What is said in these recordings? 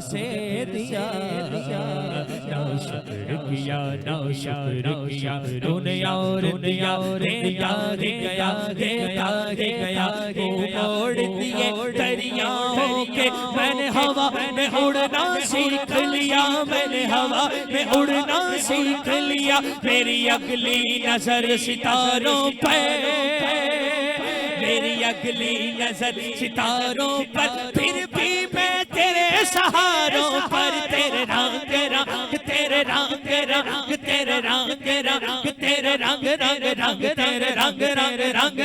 سے دیا نا شکر کیا نا شکر کیا دنیا اور دیا دیتا گیا دیتا گیا موڑ دیے دریاؤں کے میں نے ہوا میں اڑنا سیکھ لیا میں نے ہوا میں اڑنا سیکھ لیا میری اگلی نظر ستاروں پہ میری اگلی نظر ستاروں پر پھر بھی میں تیرے سہاروں پر تیرے رنگ رنگ تیرے رنگ رنگ تیرے رنگ رنگ تیرے رنگ رنگ رنگ تیرے رنگ رنگ رنگ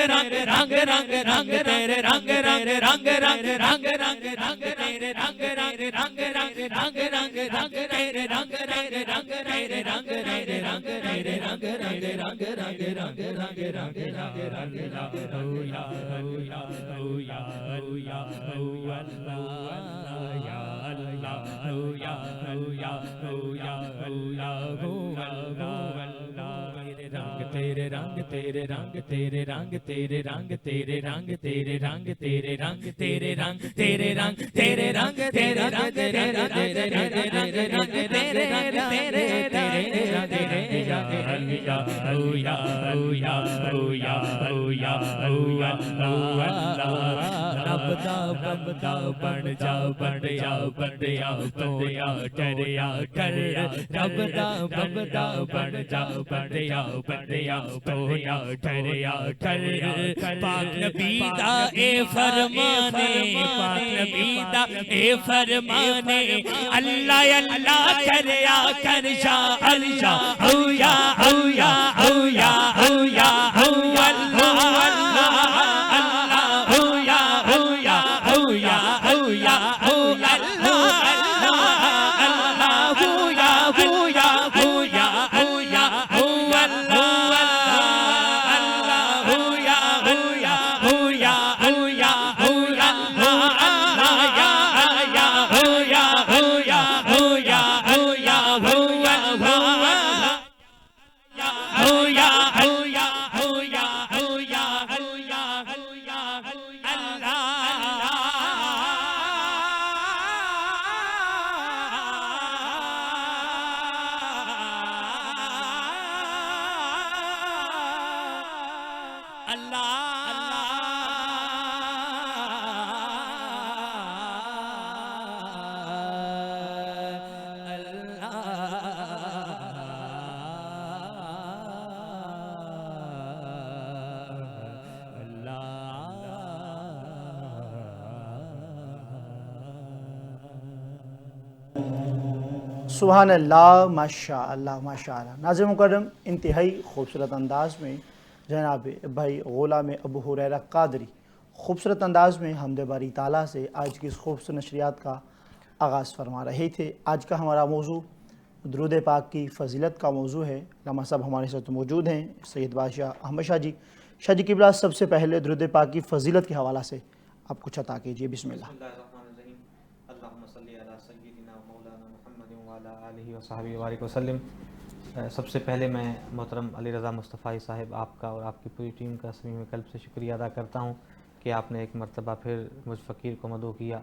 رنگ رنگ رنگ رنگ تیرے رنگ رنگ رنگ رنگ رنگ رنگ رنگ تیرے رنگ رنگ رنگ رنگ رنگ رنگ رنگ تیرے رنگ رنگ رنگ تیرے رنگ رنگ رنگ تیرے رنگ رنگ رنگ رنگ رنگ رنگ رنگ رنگ رنگ او یا او یا او یا او یا او اللہ یا اللہ او یا او یا او یا او یا او اللہ تیرے رنگ تیرے رنگ تیرے رنگ تیرے رنگ تیرے رنگ تیرے رنگ تیرے رنگ تیرے رنگ تیرے رنگ تیرے رنگ تیرے رنگ تیرے رنگ رنگ تیرے تیرے تیرے یا او یا او یا او یا او یا او اللہ رب دا بندہ بن جا تو یا کر رب دا بندہ بن جا تو یا کر پاک نبی دا اے فرمانے پاک نبی دا اے فرمانے اللہ اللہ کریا کر جا اللہ او یا او یا او یا او یا او اللہ اللہ او یا او یا او یا او یا او اللہ سبحان اللہ ماشاء اللہ ماشاء اللہ۔ ناظرین مکرم، انتہائی خوبصورت انداز میں جناب بھائی غلام ابو ہریرہ قادری خوبصورت انداز میں حمد باری تعالیٰ سے آج کی اس خوبصورت نشریات کا آغاز فرما رہے تھے۔ آج کا ہمارا موضوع درود پاک کی فضیلت کا موضوع ہے۔ علامہ صاحب ہمارے ساتھ موجود ہیں، سید بادشاہ احمد شاہ جی۔ شاہ جی قبلہ، سب سے پہلے درود پاک کی فضیلت کے حوالہ سے آپ کچھ عطا کیجیے، بسم اللہ۔ سب سے پہلے میں محترم علی رضا مصطفی صاحب آپ کا اور آپ کی پوری ٹیم کا صمیم قلب سے شکریہ ادا کرتا ہوں کہ آپ نے ایک مرتبہ پھر مجھ فقیر کو مدعو کیا۔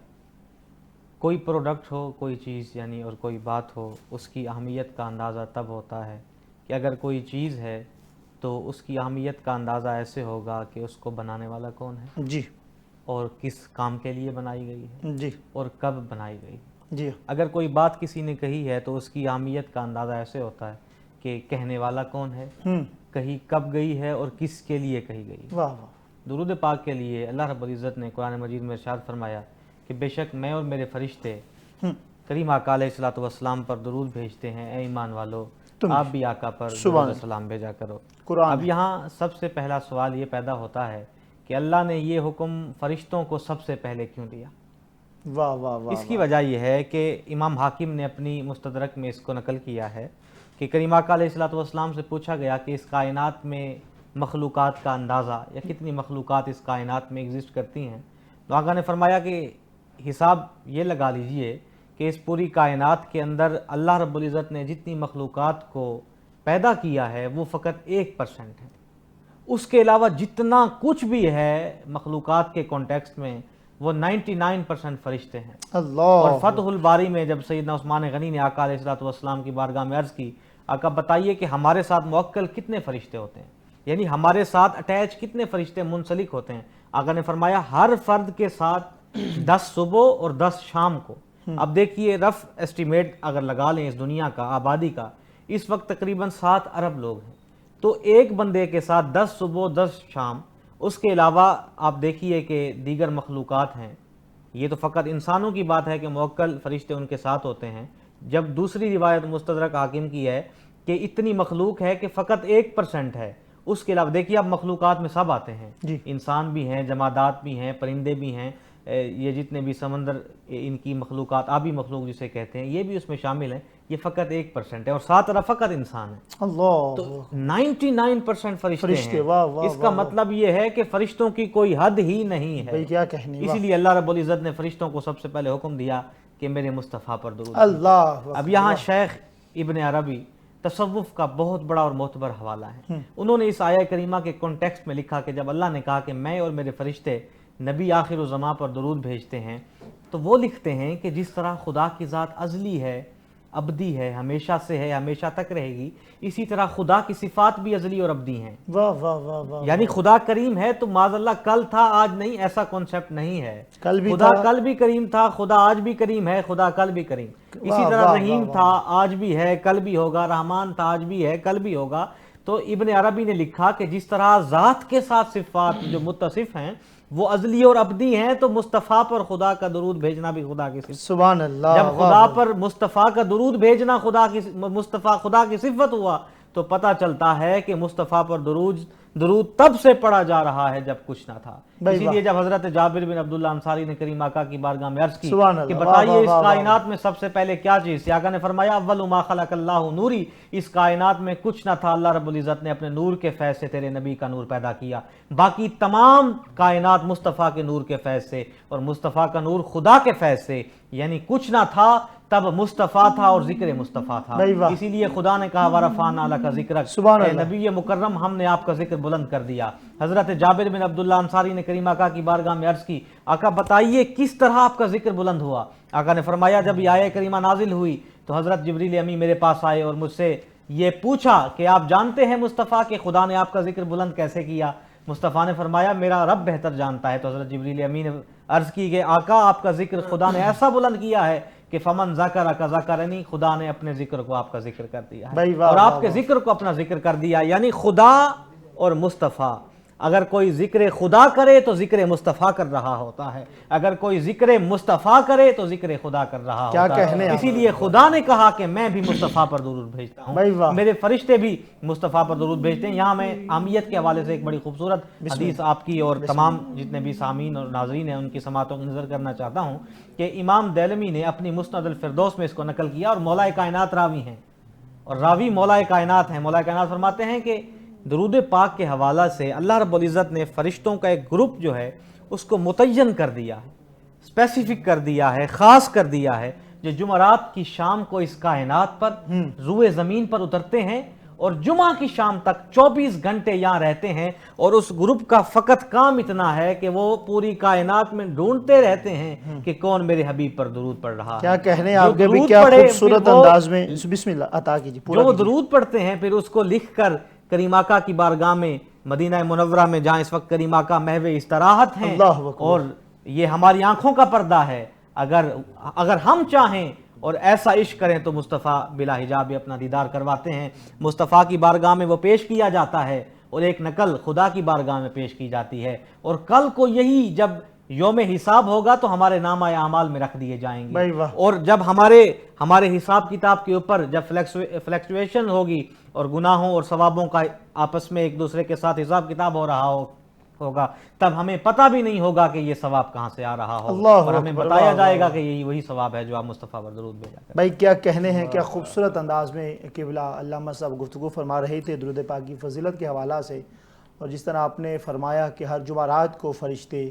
کوئی پروڈکٹ ہو، کوئی چیز یعنی اور کوئی بات ہو، اس کی اہمیت کا اندازہ تب ہوتا ہے کہ اگر کوئی چیز ہے تو اس کی اہمیت کا اندازہ ایسے ہوگا کہ اس کو بنانے والا کون ہے جی، اور کس کام کے لیے بنائی گئی ہے جی، اور کب بنائی گئی۔ جی، اگر کوئی بات کسی نے کہی ہے تو اس کی اہمیت کا اندازہ ایسے ہوتا ہے کہ کہنے والا کون ہے، کہیں کب گئی ہے اور کس کے لیے کہی گئی۔ واہ واہ۔ درود پاک کے لیے اللہ رب العزت نے قرآن مجید میں ارشاد فرمایا کہ بے شک میں اور میرے فرشتے کریم آقا علیہ الصلوۃ والسلام پر درود بھیجتے ہیں، اے ایمان والو آپ بھی آقا پر درود و سلام بھیجا کرو۔ اب یہاں سب سے پہلا سوال یہ پیدا ہوتا ہے کہ اللہ نے یہ حکم فرشتوں کو سب سے پہلے کیوں دیا؟ واہ واہ واہ۔ اس کی وجہ یہ ہے کہ امام حاکم نے اپنی مستدرک میں اس کو نقل کیا ہے کہ کریم آقا علیہ الصلوۃ والسلام سے پوچھا گیا کہ اس کائنات میں مخلوقات کا اندازہ یا کتنی مخلوقات اس کائنات میں ایگزسٹ کرتی ہیں، تو آقا نے فرمایا کہ حساب یہ لگا لیجئے کہ اس پوری کائنات کے اندر اللہ رب العزت نے جتنی مخلوقات کو پیدا کیا ہے وہ فقط 1% ہے۔ اس کے علاوہ جتنا کچھ بھی ہے مخلوقات کے کانٹیکسٹ میں وہ 99% فرشتے ہیں۔ اللہ اور فتح الباری میں جب سیدنا عثمان غنی نے آقا علیہ الصلوۃ والسلام کی بارگاہ میں عرض کی، آقا بتائیے کہ ہمارے ساتھ موکل کتنے فرشتے ہوتے ہیں، یعنی ہمارے ساتھ اٹیچ کتنے فرشتے منسلک ہوتے ہیں؟ آقا نے فرمایا ہر فرد کے ساتھ 10 صبح اور 10 شام کو۔ اب دیکھیے رف ایسٹیمیٹ اگر لگا لیں اس دنیا کا آبادی کا، اس وقت تقریباً 7 ارب لوگ ہیں، تو ایک بندے کے ساتھ 10 صبح 10 شام، اس کے علاوہ آپ دیکھیے کہ دیگر مخلوقات ہیں۔ یہ تو فقط انسانوں کی بات ہے کہ موکل فرشتے ان کے ساتھ ہوتے ہیں، جب دوسری روایت مستدرک حاکم کی ہے کہ اتنی مخلوق ہے کہ فقط 1% ہے، اس کے علاوہ دیکھیے اب مخلوقات میں سب آتے ہیں، جی انسان بھی ہیں، جمادات بھی ہیں، پرندے بھی ہیں، یہ جتنے بھی سمندر ان کی مخلوقات، آبی مخلوق جسے کہتے ہیں، یہ بھی اس میں شامل ہیں، یہ فقط 1% ہے، اور 7 ارب فقط انسان ہیں۔ اللہ تو 99% فرشتے فرشتے، ہیں۔ واہ واہ اس کا واہ، مطلب یہ ہے کہ فرشتوں کی کوئی حد ہی نہیں بھائی ہے۔ کیا کہنے، اسی لیے اللہ رب العزت نے فرشتوں کو سب سے پہلے حکم دیا کہ میرے مصطفیٰ پر درود بھیجو۔ اللہ اب یہاں شیخ ابن عربی تصوف کا بہت بڑا اور معتبر حوالہ ہے، انہوں نے اس آیہ کریمہ کے کانٹیکسٹ میں لکھا کہ جب اللہ نے کہا کہ میں اور میرے فرشتے نبی آخر الزماں پر درود بھیجتے ہیں، تو وہ لکھتے ہیں کہ جس طرح خدا کی ذات ازلی ہے، ابدی ہے، ہمیشہ سے ہے، ہمیشہ تک رہے گی، اسی طرح خدا کی صفات بھی ازلی اور ابدی ہیں۔ واہ واہ واہ واہ، یعنی خدا کریم ہے تو معاذ اللہ کل تھا آج نہیں، ایسا کانسیپٹ نہیں ہے۔ کل بھی خدا تھا، کل بھی کریم تھا، خدا آج بھی کریم ہے، خدا کل بھی کریم، اسی طرح رحیم تھا آج بھی ہے کل بھی ہوگا، رحمان تھا آج بھی ہے کل بھی ہوگا۔ تو ابن عربی نے لکھا کہ جس طرح ذات کے ساتھ صفات جو متصف ہیں وہ ازلی اور ابدی ہیں، تو مصطفیٰ پر خدا کا درود بھیجنا بھی خدا کی صفت۔ سبحان اللہ، جب خدا پر مصطفیٰ کا درود بھیجنا خدا کی صفت ہوا، تو پتہ چلتا ہے کہ مصطفیٰ پر درود تب سے پڑھا جا رہا ہے جب کچھ نہ تھا۔ اسی لیے جب حضرت جابر بن عبداللہ انصاری نے کریم آقا کی بارگاہ میں عرض کی کہ بتائیے اس کائنات میں سب سے پہلے کیا چیز تھی؟ آقا نے فرمایا اول ما خلق اللہ نوری، اس کائنات میں کچھ نہ تھا، اللہ رب العزت نے اپنے نور کے فیض سے تیرے نبی کا نور پیدا کیا، باقی تمام کائنات مصطفیٰ کے نور کے فیض سے، اور مصطفیٰ کا نور خدا کے فیض سے، یعنی کچھ نہ تھا تب مصطفیٰ تھا اور ذکر مصطفیٰ تھا۔ اسی لیے خدا نے کہا وَرَفَعْنَا لَكَ ذِكْرَكَ، اے نبی مکرم ہم نے آپ کا ذکر بلند کر دیا۔ حضرت جابر بن عبداللہ انصاری نے کریم آقا کی بارگاہ میں عرض کی آقا بتائیے کس طرح آپ کا ذکر بلند ہوا؟ آقا نے فرمایا جب یہ آیہ کریمہ نازل ہوئی تو حضرت جبریل امی میرے پاس آئے اور مجھ سے یہ پوچھا کہ آپ جانتے ہیں مصطفیٰ کہ خدا نے آپ کا ذکر بلند کیسے کیا؟ مصطفیٰ نے فرمایا میرا رب بہتر جانتا ہے۔ تو حضرت جبریل امی نے عرض کی کہ آقا آپ کا ذکر خدا نے ایسا بلند کیا ہے کہ فمن ذکرک ذکرنی، خدا نے اپنے ذکر کو آپ کا ذکر کر دیا ہے، اور آپ کے ذکر کو اپنا ذکر کر دیا۔ یعنی خدا اور مصطفیٰ، اگر کوئی ذکر خدا کرے تو ذکر مصطفیٰ کر رہا ہوتا ہے، اگر کوئی ذکر مصطفیٰ کرے تو ذکر خدا کر رہا ہوتا ہے۔ اسی لیے خدا نے کہا کہ میں بھی مصطفیٰ پر درود بھیجتا ہوں، میرے فرشتے بھی مصطفیٰ پر درود بھیجتے ہیں۔ یہاں میں عامیت کے حوالے سے ایک بڑی خوبصورت حدیث آپ کی اور تمام جتنے بھی سامعین اور ناظرین ہیں ان کی سماعتوں کو نظر کرنا چاہتا ہوں کہ امام دیلمی نے اپنی مسند الفردوس میں اس کو نقل کیا، اور مولا کائنات راوی ہیں، اور راوی مولا کائنات ہیں۔ مولا کائنات فرماتے ہیں کہ درود پاک کے حوالہ سے اللہ رب العزت نے فرشتوں کا ایک گروپ جو ہے اس کو متعین کر دیا ہے، اسپیسیفک کر دیا ہے، خاص کر دیا ہے، جو جمعرات کی شام کو اس کائنات پر روئے زمین پر اترتے ہیں اور جمعہ کی شام تک 24 گھنٹے یہاں رہتے ہیں، اور اس گروپ کا فقط کام اتنا ہے کہ وہ پوری کائنات میں ڈھونڈتے رہتے ہیں کہ کون میرے حبیب پر درود پڑھ رہا ہے۔ کیا کہنے آپ کے بھی، کیا خوبصورت انداز میں، بسم اللہ عطا کیجیے۔ جو وہ درود پڑھتے ہیں پھر اس کو لکھ کر کریم آقا کی بارگاہ میں مدینہ منورہ میں جہاں اس وقت کریم آقا محو استراحت ہیں، اور یہ ہماری آنکھوں کا پردہ ہے، اگر ہم چاہیں اور ایسا عشق کریں تو مصطفیٰ بلا حجاب اپنا دیدار کرواتے ہیں۔ مصطفیٰ کی بارگاہ میں وہ پیش کیا جاتا ہے اور ایک نقل خدا کی بارگاہ میں پیش کی جاتی ہے، اور کل کو یہی جب یوم حساب ہوگا تو ہمارے نامہ اعمال میں رکھ دیے جائیں گے، اور جب ہمارے حساب کتاب کے اوپر جب فلیکچویشن ہوگی اور گناہوں اور ثوابوں کا آپس میں ایک دوسرے کے ساتھ حساب کتاب ہو رہا ہوگا، تب ہمیں پتہ بھی نہیں ہوگا کہ یہ ثواب کہاں سے آ رہا ہوگا، اور ہمیں بتایا جائے گا کہ یہی وہی ثواب ہے جو آپ مصطفیٰ پر درود بھیجا کریں۔ بھائی کیا کہنے ہیں، کیا خوبصورت انداز میں قبلہ علامہ صاحب گفتگو فرما رہے تھے درود پاک کی فضیلت کے حوالہ سے، اور جس طرح آپ نے فرمایا کہ ہر جمعرات کو فرشتے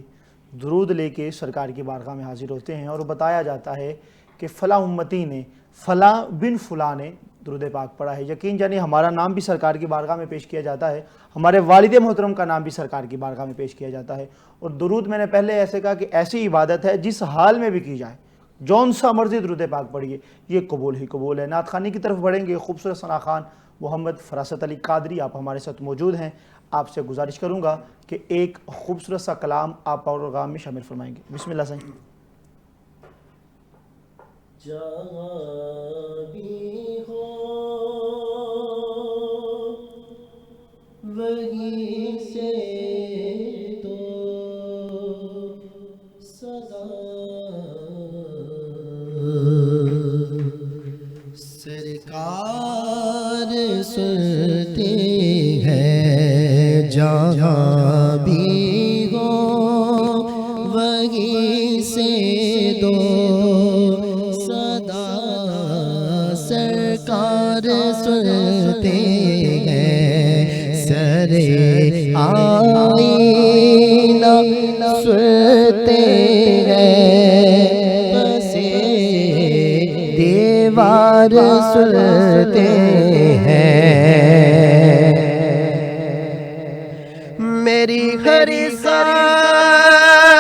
درود لے کے سرکار کی بارگاہ میں حاضر ہوتے ہیں، اور بتایا جاتا ہے کہ فلاں امتی نے، فلاں بن فلاں نے درود پاک پڑھا ہے، یقین جانیے ہمارا نام بھی سرکار کی بارگاہ میں پیش کیا جاتا ہے، ہمارے والد محترم کا نام بھی سرکار کی بارگاہ میں پیش کیا جاتا ہے۔ اور درود میں نے پہلے ایسے کہا کہ ایسی عبادت ہے جس حال میں بھی کی جائے، جون سا مرضی درود پاک پڑھیے، یہ قبول ہی قبول ہے۔ نعت خوانی کی طرف بڑھیں گے۔ خوبصورت ثنا خان محمد فراست علی قادری آپ ہمارے ساتھ موجود ہیں، آپ سے گزارش کروں گا کہ ایک خوبصورت سا کلام آپ پروگرام میں شامل فرمائیں گے۔ بسم اللہ سائیں۔ جہاں بھی ہو وہیں سے تو صدا سرکار سنتے ہیں، جہاں بھی ہو وہیں سے دو صدا سرکار سنتے ہیں، سرے آئینہ سنتے ہیں، پسے دیوار سنتے ہیں، میری ہر سانس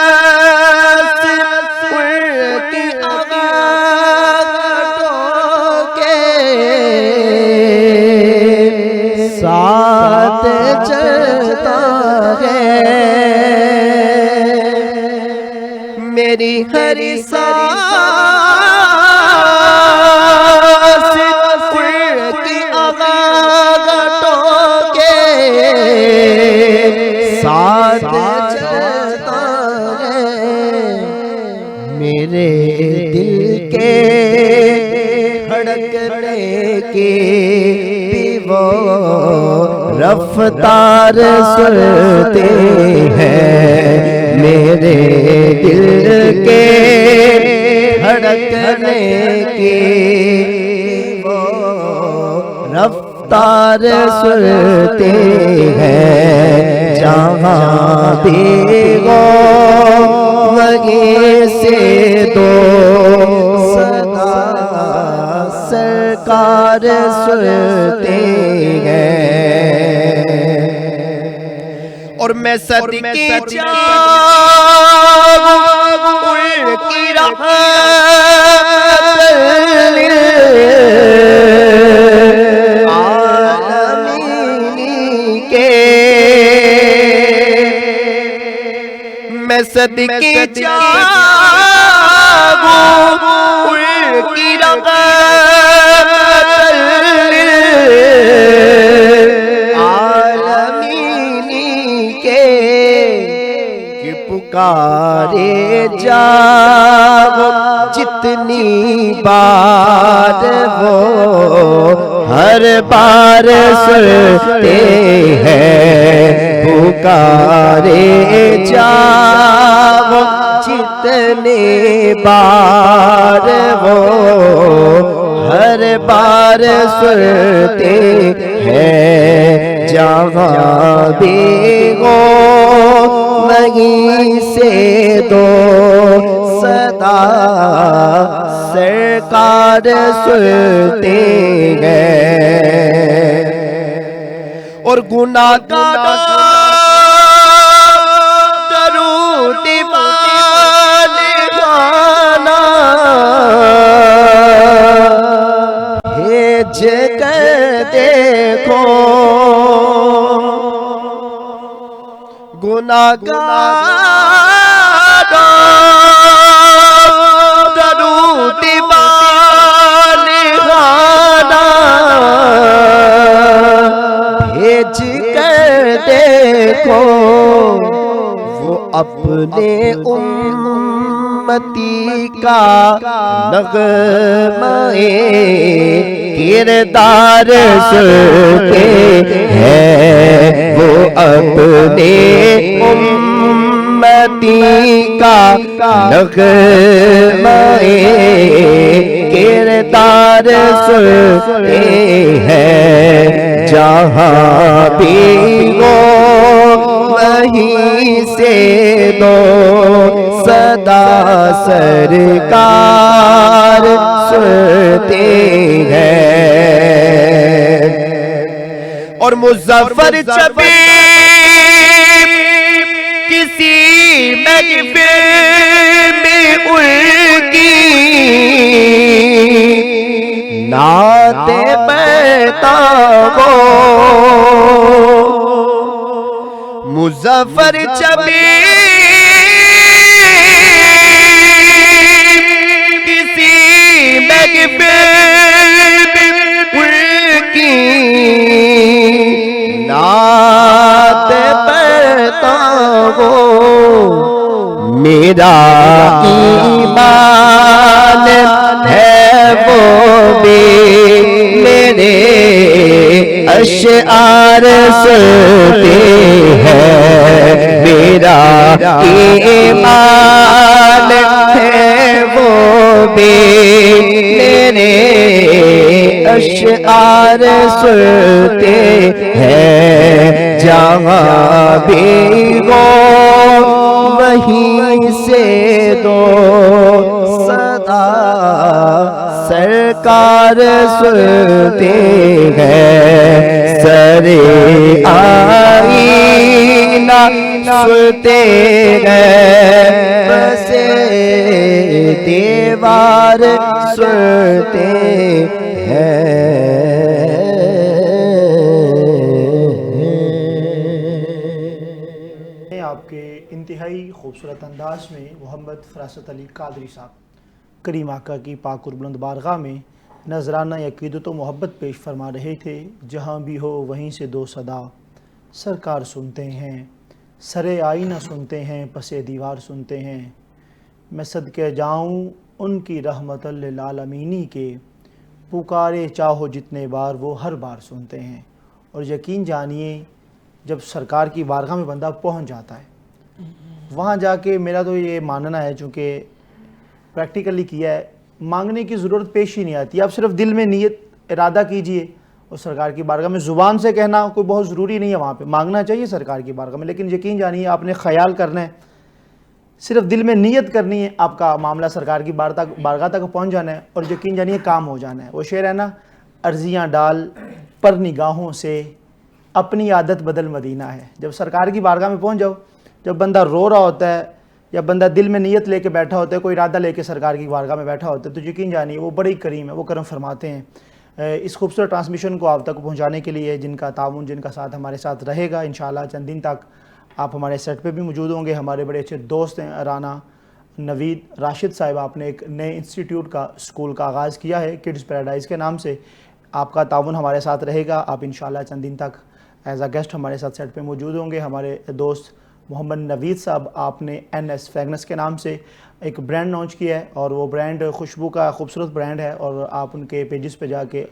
ان کی آوازوں کے ساتھ چلتا ہے، میری ہر سانس ان کی آوازوں کے ساتھ چلتا ہے، میرے دل کے دھڑکنے کی بھی وہ رفتار سنتے ہیں، میرے دل کے دھڑکنے کی وہ رفتار سنتے ہیں، جہاں بھی ہو وہیں سے دو صدا سرکار سنتے ہیں، اور میں صدقے جاؤں ان کی رحمت للعالمین کے، میں صدقے جاؤں ان کی رحمت للعالمین کے، کہ پکارے جاؤ جتنی بار وہ ہر بار سنتے ہیں، پکارے جاؤ جتنے بار وہ ہر بار سنتے ہیں، جہاں بھی ہو وہیں سے دو صدا سرکار سنتے ہیں، اور گناہ گاروں درود والے گانا بھیج کر دیکھو، گناہ گاروں درود والے گانا بھیج کر دیکھو، وہ اپنے امتی کا نغمہ کردار سنتے ہیں، وہ اپنے امتی کا نغمہ کردار سنتے ہیں، جہاں بھی ہو وہیں سے دو صدا سرکار سنتے ہیں۔ اور مظفر چبی کسی محفل میں ان کی نعت پڑھتا ہو مظفر چبی کسی محفل میں ان کی نعت پڑھتا ہو میرا ایمان ہے وہ بھی میرے اشعار سنتے ہیں میرا ایمان ہے وہ بھی میرے اشعار سنتے ہیں جہاں بھی ہو وہیں سے دو صدا سرکار سنتے ہیں سرے آئینہ سنتے ہیں بسے دیوار سنتے آپ کے انتہائی خوبصورت انداز میں محمد فراست علی قادری صاحب کریم آقا کی پاک اور بلند بارگاہ میں نذرانہ عقیدت و محبت پیش فرما رہے تھے جہاں بھی ہو وہیں سے دو صدا سرکار سنتے ہیں سرے آئینہ سنتے ہیں پس دیوار سنتے ہیں میں صدقے جاؤں ان کی رحمت للعالمینی کے پکارے چاہو جتنے بار وہ ہر بار سنتے ہیں اور یقین جانیے جب سرکار کی بارگاہ میں بندہ پہنچ جاتا ہے وہاں جا کے میرا تو یہ ماننا ہے چونکہ پریکٹیکلی کیا ہے مانگنے کی ضرورت پیش ہی نہیں آتی آپ صرف دل میں نیت ارادہ کیجئے اور سرکار کی بارگاہ میں زبان سے کہنا کوئی بہت ضروری نہیں ہے وہاں پہ مانگنا چاہیے سرکار کی بارگاہ میں لیکن یقین جانیے آپ نے خیال کرنا ہے صرف دل میں نیت کرنی ہے آپ کا معاملہ سرکار کی بارگاہ تک پہنچ جانا ہے اور یقین جانیے کام ہو جانا ہے وہ شعر ہے نا عرضیاں ڈال پر نگاہوں سے اپنی عادت بدل مدینہ ہے جب سرکار کی بارگاہ میں پہنچ جاؤ جب بندہ رو رہا ہوتا ہے یا بندہ دل میں نیت لے کے بیٹھا ہوتا ہے کوئی ارادہ لے کے سرکار کی بارگاہ میں بیٹھا ہوتا ہے تو یقین جانیے وہ بڑی کریم ہے وہ کرم فرماتے ہیں اس خوبصورت ٹرانسمیشن کو آپ تک پہنچانے کے لیے جن کا تعاون جن کا ساتھ ہمارے ساتھ رہے گا انشاءاللہ چند دن تک آپ ہمارے سیٹ پہ بھی موجود ہوں گے ہمارے بڑے اچھے دوست ہیں رانا نوید راشد صاحب آپ نے ایک نئے انسٹیٹیوٹ کا اسکول کا آغاز کیا ہے کڈز پیراڈائز کے نام سے آپ کا تعاون ہمارے ساتھ رہے گا آپ انشاءاللہ چند دن تک ایز اے گیسٹ ہمارے ساتھ سیٹ پہ موجود ہوں گے ہمارے دوست محمد نوید صاحب آپ نے NS فریگنس کے نام سے ایک برانڈ لانچ کیا ہے اور وہ برانڈ خوشبو کا خوبصورت برانڈ ہے اور آپ ان کے پیجز پہ جا کے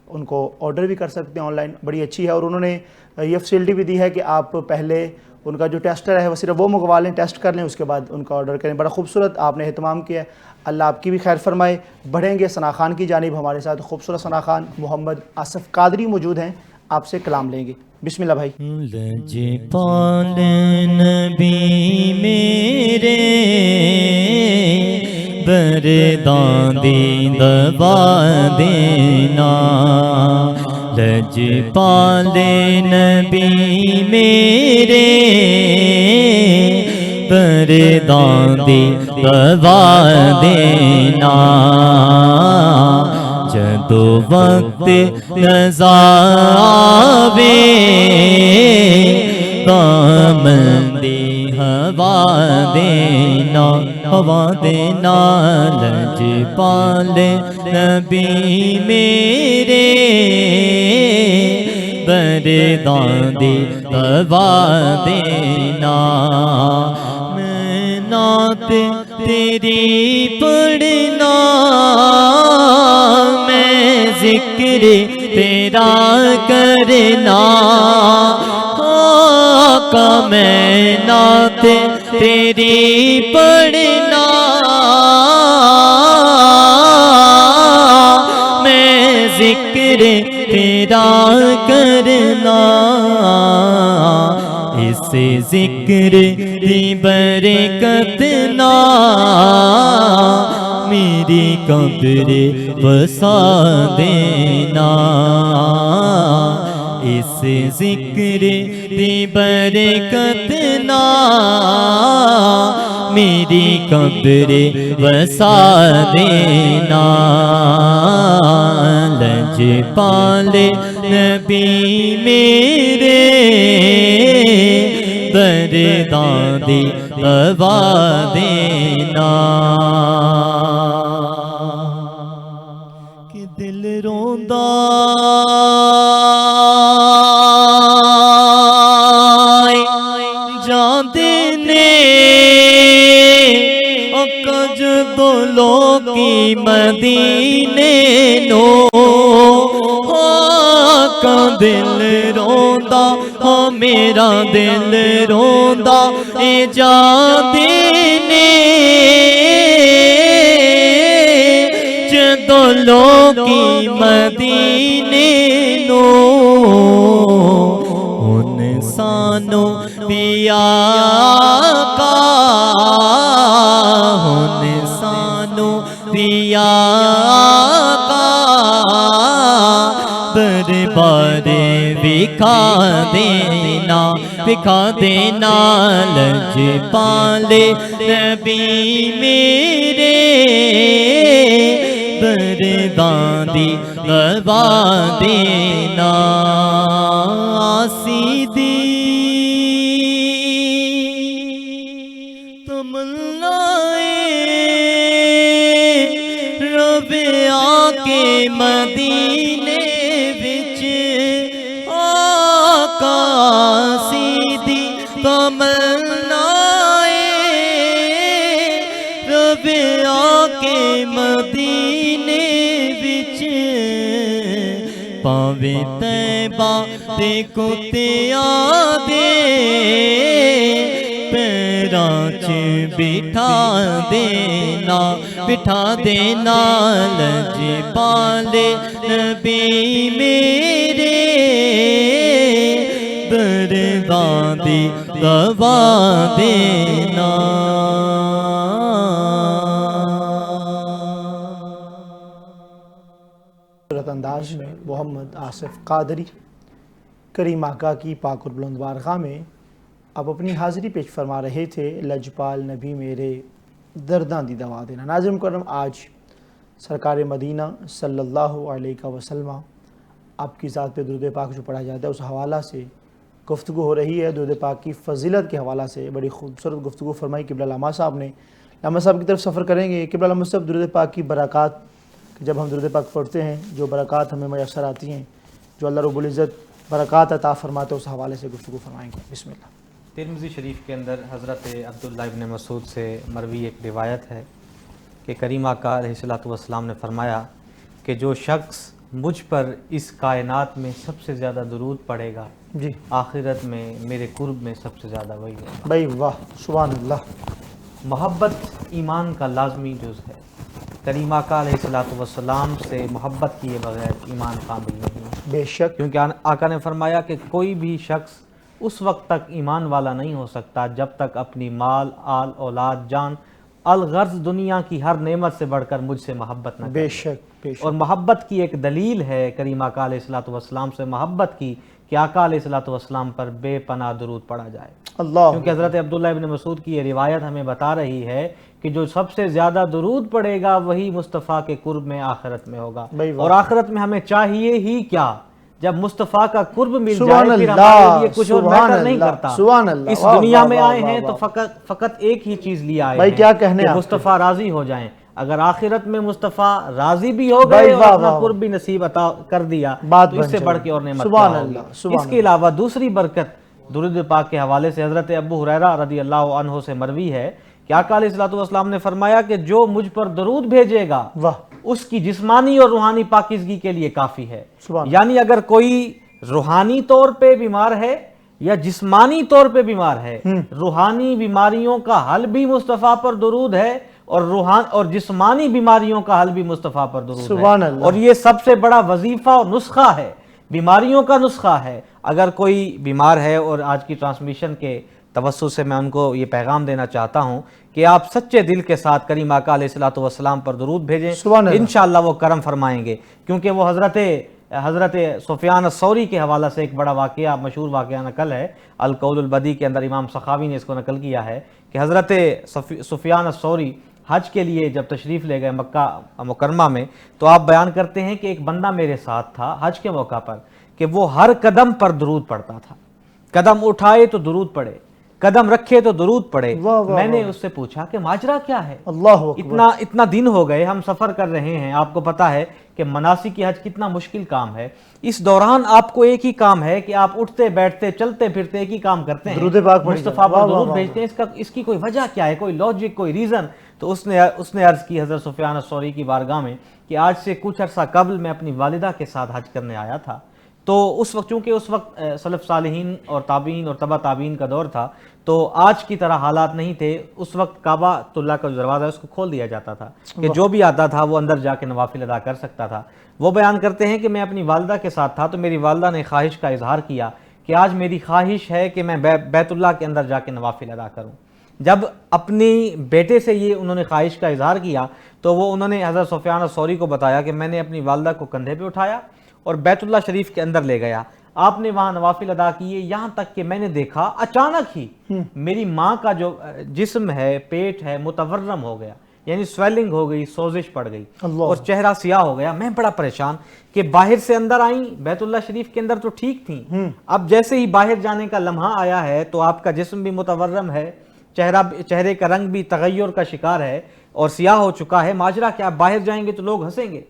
ان کو آرڈر بھی کر سکتے ہیں آن لائن بڑی اچھی ہے اور انہوں نے یہ فیسلٹی بھی دی ہے کہ آپ پہلے ان کا جو ٹیسٹر ہے وہ صرف وہ منگوا لیں ٹیسٹ کر لیں اس کے بعد ان کا آرڈر کریں بڑا خوبصورت آپ نے اہتمام کیا ہے اللہ آپ کی بھی خیر فرمائے بڑھیں گے ثنا خان کی جانب ہمارے ساتھ خوبصورت ثنا خان محمد آصف قادری موجود ہیں آپ سے کلام لیں گے بسم اللہ بھائی لجپال نبی میرے بردان دی دبا دینا لجپال نبی میرے بردان دی دبا دینا جدو وقت رضا آوے دامندی ہوا دینا لجپال نبی میرے بردان دی ہوا دینا میں نعت تیری پڑھنا میں ذکر تیرا کرنا آقا میں نعت تیری پڑھنا میں ذکر تیرا کرنا اس ذکر کی برکت نہ میری قبر بسا دینا اس ذکر دی برکت نال میری قبر وسا دینا لج پالے نبی میرے درداں دی دوا دینا کہ دل روندا جاندے نے اکج بولو کی مدینے نو دل روندا ہاں میرا دل روندا اے جاندے نے جدوں لوکی مدینے نو ان سانو پیا کا ان سانو پیا کا دربار بکھا دینا لج پالے نبی میرے درداں دی دوا دینا سیدھی تمنائیں رب آکے مدینے سیدھی تمنائیں رب آکے مدینے وچ پاوے طیبہ تے کتیاں دے پیراں چ بٹھا دینا لج پالے نبی میرے درداں دی دوا دینا انداز میں محمد آصف قادری کریم آقا کی پاک اور بلند بارگاہ میں اب اپنی حاضری پیش فرما رہے تھے لجپال نبی میرے درداں دی دوا دینا۔ ناظرین مکرم، آج سرکار مدینہ صلی اللہ علیہ وسلم آپ کی ذات پہ درود پاک جو پڑھا جاتا ہے اس حوالہ سے گفتگو ہو رہی ہے۔ درود پاک کی فضیلت کے حوالہ سے بڑی خوبصورت گفتگو فرمائی قبلہ علامہ صاحب نے۔ علامہ صاحب کی طرف سفر کریں گے۔ قبلہ علامہ صاحب، درود پاک کی برکات، جب ہم درود پاک پڑھتے ہیں جو برکات ہمیں میسر آتی ہیں، جو اللہ رب العزت برکات عطا فرماتے ہیں، اس حوالے سے گفتگو فرمائیں گے۔ بسم اللہ۔ ترمذی شریف کے اندر حضرت عبداللہ ابن مسعود سے مروی ایک روایت ہے کہ کریم آقا علیہ السلام نے فرمایا کہ جو شخص مجھ پر اس کائنات میں سب سے زیادہ درود پڑھے گا جی، آخرت میں میرے قرب میں سب سے زیادہ وہی ہوگا۔ بھائی واہ، سبحان اللہ۔ محبت ایمان کا لازمی جز ہے۔ کریم آقا علیہ السلام سے محبت کیے بغیر ایمان کامل نہیں ہے، بے شک، کیونکہ آقا نے فرمایا کہ کوئی بھی شخص اس وقت تک ایمان والا نہیں ہو سکتا جب تک اپنی مال، آل، اولاد، جان، الغرض دنیا کی ہر نعمت سے بڑھ کر مجھ سے محبت نہ کرے۔ بے شک، بے شک۔ اور محبت کی ایک دلیل ہے کریم آقا علیہ السلام سے محبت کی کہ آقا علیہ السلام پر بے پناہ درود پڑھا جائے۔ اللہ، کیونکہ حضرت عبداللہ ابن مسعود کی یہ روایت ہمیں بتا رہی ہے کہ جو سب سے زیادہ درود پڑے گا وہی مصطفیٰ کے قرب میں آخرت میں ہوگا۔ اور آخرت میں ہمیں چاہیے ہی کیا؟ جب مصطفیٰ کا قرب مل جائے پھر ہمارے لیے کچھ اور میٹر نہیں کرتا۔ اس دنیا میں آئے ہیں تو فقط ایک ہی چیز لے آئے ہیں کہ مصطفیٰ راضی ہو جائیں۔ اگر آخرت میں مصطفیٰ راضی بھی ہو گئے اور اپنا قرب بھی نصیب عطا کر دیا تو اس سے بڑھ کے اور نعمت کیا ہوگی۔ اس کے علاوہ دوسری برکت درود پاک کے حوالے سے حضرت ابو ہریرہ رضی اللہ عنہ سے مروی ہے کہ آقا علیہ السلام نے فرمایا کہ جو مجھ پر درود بھیجے گا اس کی جسمانی اور روحانی پاکیزگی کے لیے کافی ہے۔ یعنی اگر کوئی روحانی طور پہ بیمار ہے یا جسمانی طور پہ بیمار ہے، روحانی بیماریوں کا حل بھی مصطفیٰ پر درود ہے اور جسمانی بیماریوں کا حل بھی مصطفیٰ پر درود ہے۔ اور یہ سب سے بڑا وظیفہ اور نسخہ ہے، بیماریوں کا نسخہ ہے۔ اگر کوئی بیمار ہے، اور آج کی ٹرانسمیشن کے توسط سے میں ان کو یہ پیغام دینا چاہتا ہوں کہ آپ سچے دل کے ساتھ کریم آقا علیہ السلام پر درود بھیجیں، انشاءاللہ وہ کرم فرمائیں گے، کیونکہ وہ حضرت حضرت سفیان الثوری کے حوالہ سے ایک بڑا واقعہ، مشہور واقعہ نقل ہے، القول البدی کے اندر امام سخاوی نے اس کو نقل کیا ہے کہ حضرت سفیان الثوری حج کے لیے جب تشریف لے گئے مکہ مکرمہ میں، تو آپ بیان کرتے ہیں کہ ایک بندہ میرے ساتھ تھا حج کے موقع پر کہ وہ ہر قدم پر درود پڑھتا تھا، قدم اٹھائے تو درود پڑھے، قدم رکھے تو درود پڑھے۔ میں نے اس سے پوچھا کہ ماجرا کیا ہے؟ اللہ اکبر۔ اتنا دن ہو گئے ہم سفر کر رہے ہیں، آپ کو پتا ہے کہ مناسک حج کتنا مشکل کام ہے، اس دوران آپ کو ایک ہی کام ہے کہ آپ اٹھتے بیٹھتے چلتے پھرتے ایک ہی کام کرتے ہیں، درود پاک پڑھیں، مصطفیٰ پر واہ درود واہ بھیجتے ہیں، اس کی کوئی وجہ کیا ہے، کوئی لاجک، کوئی ریزن؟ تو اس نے عرض کی حضرت سفیان الثوری کی بارگاہ میں کہ آج سے کچھ عرصہ قبل میں اپنی والدہ کے ساتھ حج کرنے آیا تھا، تو اس وقت چونکہ اس وقت سلف صالحین اور تابعین اور تبع تابعین کا دور تھا، تو آج کی طرح حالات نہیں تھے، اس وقت کعبہ اللہ کا جو دروازہ ہے اس کو کھول دیا جاتا تھا کہ جو بھی آتا تھا وہ اندر جا کے نوافل ادا کر سکتا تھا۔ وہ بیان کرتے ہیں کہ میں اپنی والدہ کے ساتھ تھا، تو میری والدہ نے خواہش کا اظہار کیا کہ آج میری خواہش ہے کہ میں بیت اللہ کے اندر جا کے نوافل ادا کروں۔ جب اپنی بیٹے سے یہ انہوں نے خواہش کا اظہار کیا تو انہوں نے حضرت سفیان الثوری کو بتایا کہ میں نے اپنی والدہ کو کندھے پہ اٹھایا اور بیت اللہ شریف کے اندر لے گیا، آپ نے وہاں نوافل ادا کیے، یہاں تک کہ میں نے دیکھا اچانک ہی میری ماں کا جو جسم ہے، پیٹ ہے، متورم ہو گیا، یعنی سویلنگ ہو گئی، سوزش پڑ گئی اور چہرہ سیاہ ہو گیا۔ میں بڑا پریشان کہ باہر سے اندر آئیں، بیت اللہ شریف کے اندر تو ٹھیک تھیں، اب جیسے ہی باہر جانے کا لمحہ آیا ہے تو آپ کا جسم بھی متورم ہے، چہرے کا رنگ بھی تغیر کا شکار ہے اور سیاہ ہو چکا ہے، ماجرا کیا؟ باہر جائیں گے تو لوگ ہنسیں گے۔